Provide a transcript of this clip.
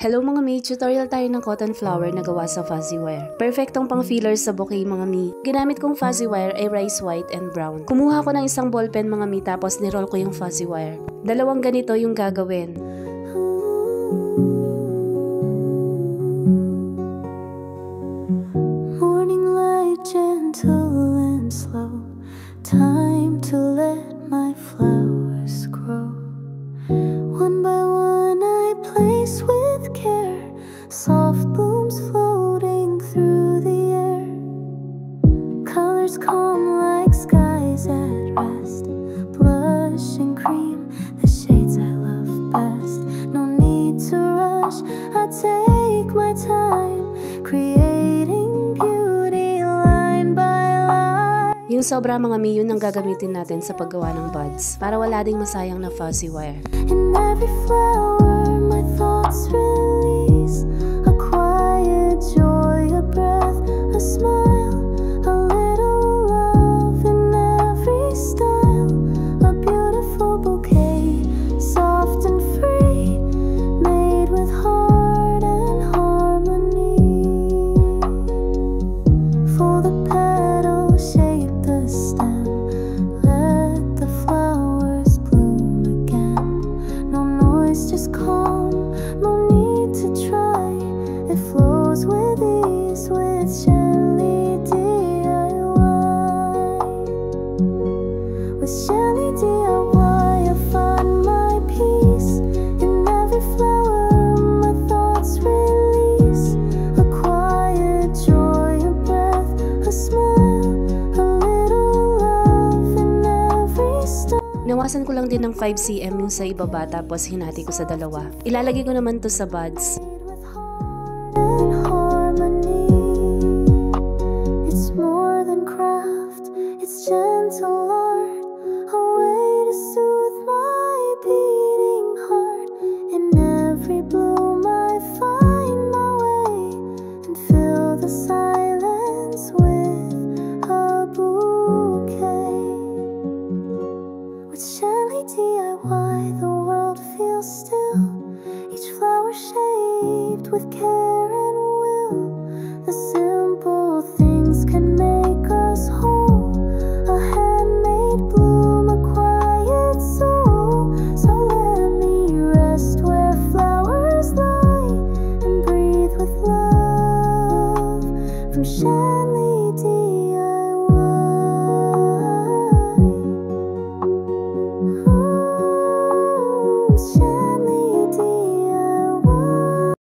Hello mga mi, tutorial tayo ng cotton flower na gawa sa fuzzy wire. Perfectong pang fillers sa bouquet mga mi. Ginamit kong fuzzy wire ay rice white and brown. Kumuha ko ng isang ballpen mga mi tapos niroll ko yung fuzzy wire. Dalawang ganito yung gagawin. Morning light gentle and slow. Time to let my flowers grow. One by one I place with care. Soft blooms floating through the air. Colors calm like skies at rest. Blush and cream, the shades I love best. No need to rush, I take my time, creating beauty line by line. Yung sobra mga mi, yun ang gagamitin natin sa paggawa ng buds para wala ding masayang na fuzzy wire. In every flower my thoughts release. A quiet joy, a breath, a smile, a little love in every style. A beautiful bouquet, soft and free, made with heart and harmony. For the petals shape the stem, let the flowers bloom again. No noise, just calm, no need to try. It flows with ease, with Shelly DIY. With Shelly DIY I find my peace. In every flower my thoughts release. A quiet joy, a breath, a smile, a little love in every step. Nawasan ko lang din ng 5 cm yung sa ibaba tapos hinati ko sa dalawa. Ilalagay ko naman to sa buds. With heart and harmony. It's more than craft, it's gentle art, a way to soothe my beating heart. In every bloom I find my way and fill the silence with a bouquet. With Shelly DIY the world feels still, each flower shaped with care.